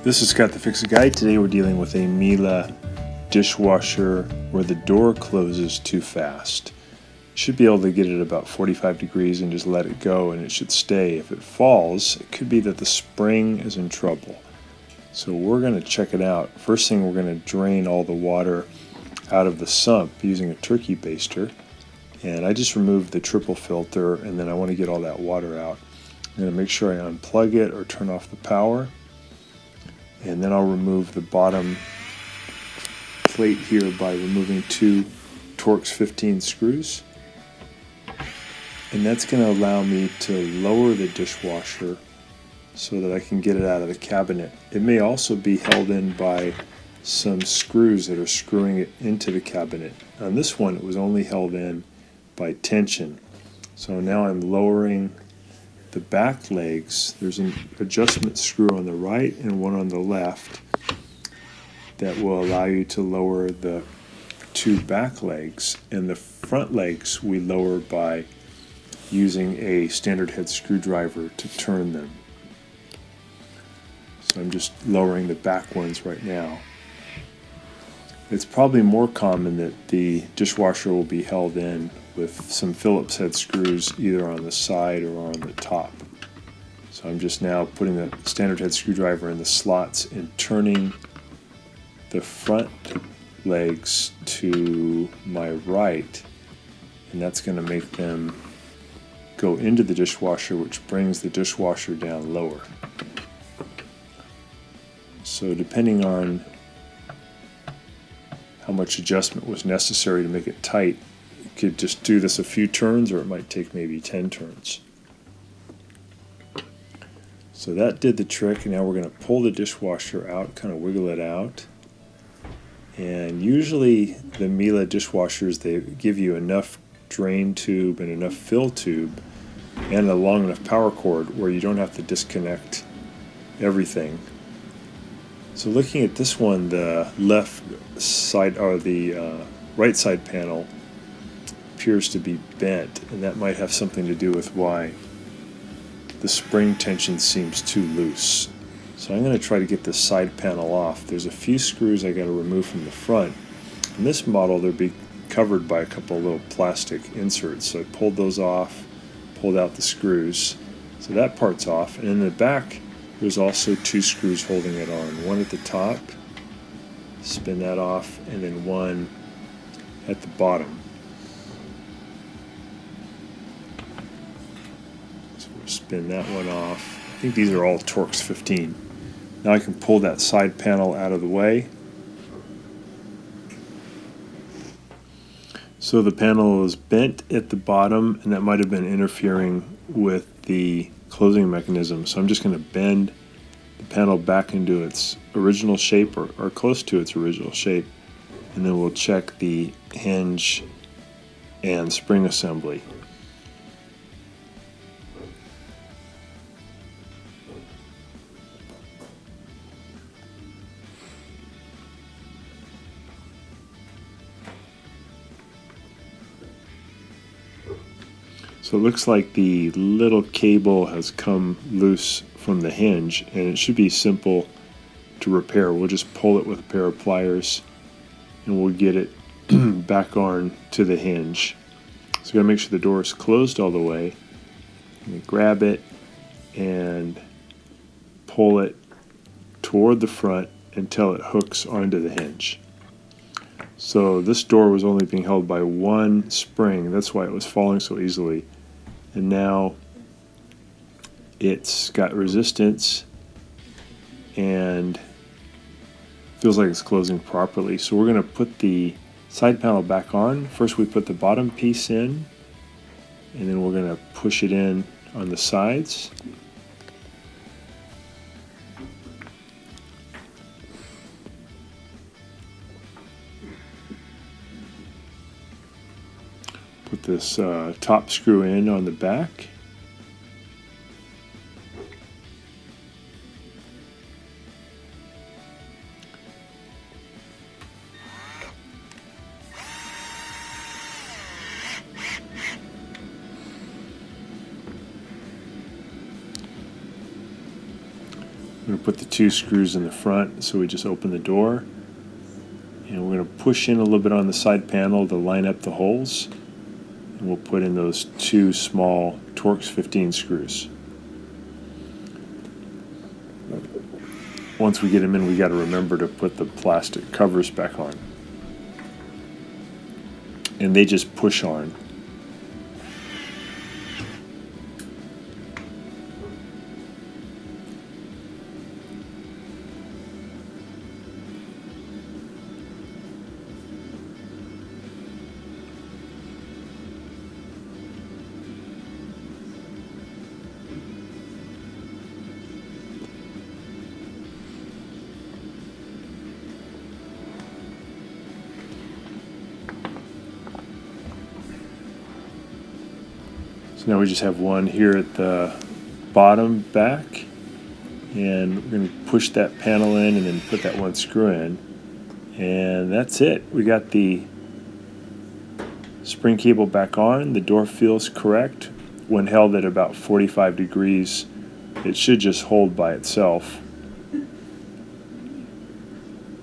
This is Scott the Fix-It Guy. Today we're dealing with a Miele dishwasher where the door closes too fast. You should be able to get it about 45 degrees and just let it go and it should stay. If it falls, it could be that the spring is in trouble. So we're going to check it out. First thing, we're going to drain all the water out of the sump using a turkey baster. And I just removed the triple filter and then I want to get all that water out. I'm going to make sure I unplug it or turn off the power. And then I'll remove the bottom plate here by removing two Torx 15 screws. And that's going to allow me to lower the dishwasher so that I can get it out of the cabinet. It may also be held in by some screws that are screwing it into the cabinet. On this one, it was only held in by tension. So now I'm lowering the back legs. There's an adjustment screw on the right and one on the left that will allow you to lower the two back legs, and the front legs we lower by using a standard head screwdriver to turn them. So I'm just lowering the back ones right now. It's probably more common that the dishwasher will be held in with some Phillips head screws either on the side or on the top. So I'm just now putting the standard head screwdriver in the slots and turning the front legs to my right, and that's going to make them go into the dishwasher, which brings the dishwasher down lower. So depending on how much adjustment was necessary to make it tight, you could just do this a few turns, or it might take maybe 10 turns. So that did the trick, and now we're going to pull the dishwasher out, kind of wiggle it out. And usually the Miele dishwashers, they give you enough drain tube and enough fill tube and a long enough power cord where you don't have to disconnect everything. So looking at this one, the left side or the right side panel appears to be bent, and that might have something to do with why the spring tension seems too loose. So I'm going to try to get this side panel off. There's a few screws I got to remove from the front. In this model, they'll be covered by a couple of little plastic inserts. So I pulled those off, pulled out the screws. So that part's off. And in the back, there's also two screws holding it on. One at the top, spin that off, and then one at the bottom. So we'll spin that one off. I think these are all Torx 15. Now I can pull that side panel out of the way. So the panel is bent at the bottom, and that might have been interfering with the closing mechanism. So I'm just going to bend the panel back into its original shape, or close to its original shape, and then we'll check the hinge and spring assembly. So it looks like the little cable has come loose from the hinge, and it should be simple to repair. We'll just pull it with a pair of pliers and we'll get it back on to the hinge. So you gotta make sure the door is closed all the way. And grab it and pull it toward the front until it hooks onto the hinge. So this door was only being held by one spring. That's why it was falling so easily. And now it's got resistance and feels like it's closing properly. So we're going to put the side panel back on. First we put the bottom piece in, and then we're going to push it in on the sides. Put this top screw in on the back. going to put the 2 screws in the front, so we just open the door. And we're going to push in a little bit on the side panel to line up the holes. And we'll put in those 2 small Torx 15 screws. Once we get them in, we got to remember to put the plastic covers back on. And they just push on. So now we just have one here at the bottom back, and we're going to push that panel in and then put that 1 screw in, and that's it. We got the spring cable back on. The door feels correct. When held at about 45 degrees, it should just hold by itself.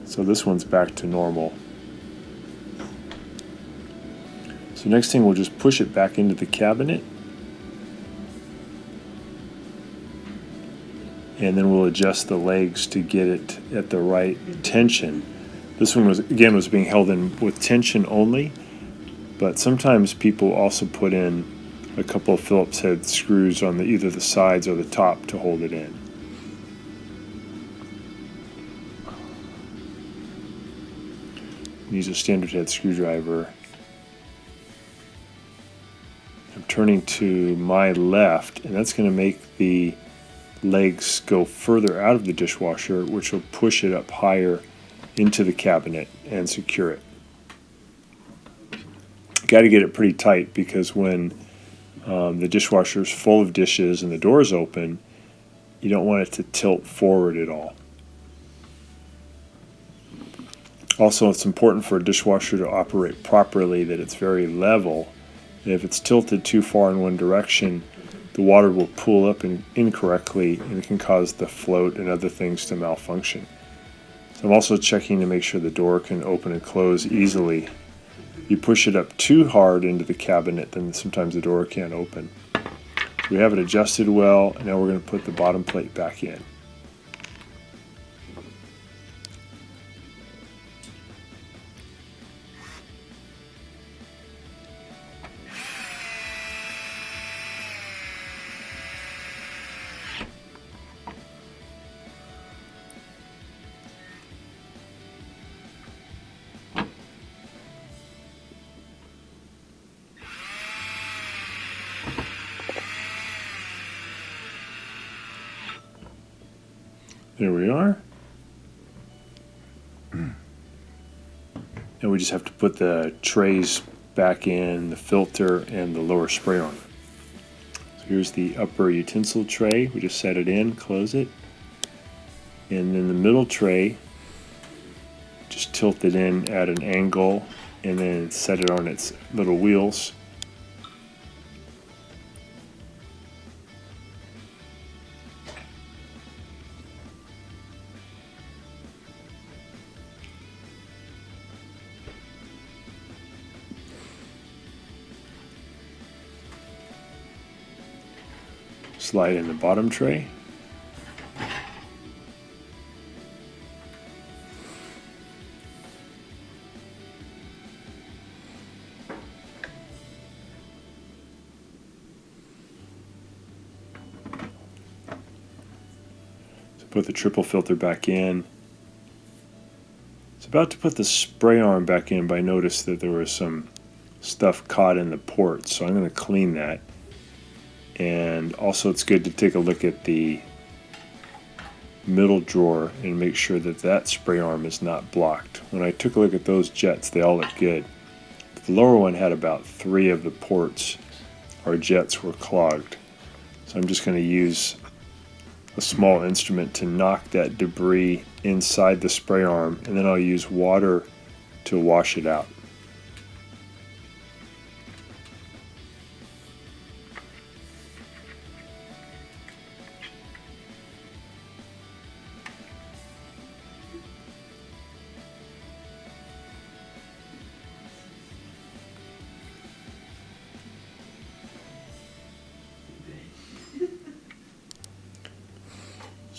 So this one's back to normal. So next thing, we'll just push it back into the cabinet. And then we'll adjust the legs to get it at the right tension. This one was being held in with tension only, but sometimes people also put in a couple of Phillips head screws on either the sides or the top to hold it in. Use a standard head screwdriver. I'm turning to my left, and that's going to make the legs go further out of the dishwasher, which will push it up higher into the cabinet and secure it. Got to get it pretty tight, because when the dishwasher is full of dishes and the door is open, you don't want it to tilt forward at all. Also, it's important for a dishwasher to operate properly that it's very level. And if it's tilted too far in one direction, the water will pool up incorrectly, and it can cause the float and other things to malfunction. So I'm also checking to make sure the door can open and close easily. If you push it up too hard into the cabinet, then sometimes the door can't open. So we have it adjusted well, and now we're going to put the bottom plate back in. There we are. And we just have to put the trays back in, the filter, and the lower spray arm. So here's the upper utensil tray. We just set it in, close it. And then the middle tray, just tilt it in at an angle, and then set it on its little wheels. Slide in the bottom tray. So put the triple filter back in. It's about to put the spray arm back in, but I noticed that there was some stuff caught in the port, so I'm going to clean that. And also, it's good to take a look at the middle drawer and make sure that that spray arm is not blocked. When I took a look at those jets, they all look good. The lower one had about 3 of the ports or jets were clogged. So I'm just going to use a small instrument to knock that debris inside the spray arm, and then I'll use water to wash it out.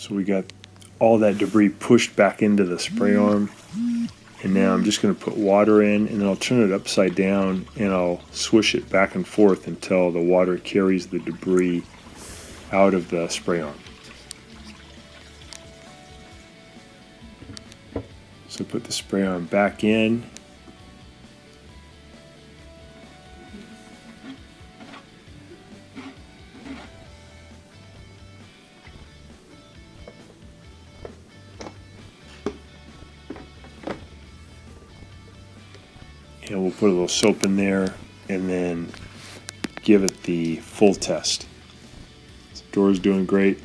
So we got all that debris pushed back into the spray arm. And now I'm just going to put water in, and then I'll turn it upside down and I'll swish it back and forth until the water carries the debris out of the spray arm. So put the spray arm back in. And we'll put a little soap in there and then give it the full test. The door's doing great.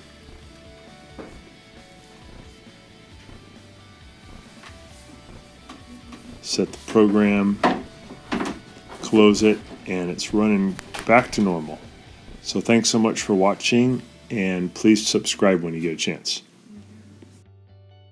Set the program, close it, and it's running back to normal. So thanks so much for watching, and please subscribe when you get a chance.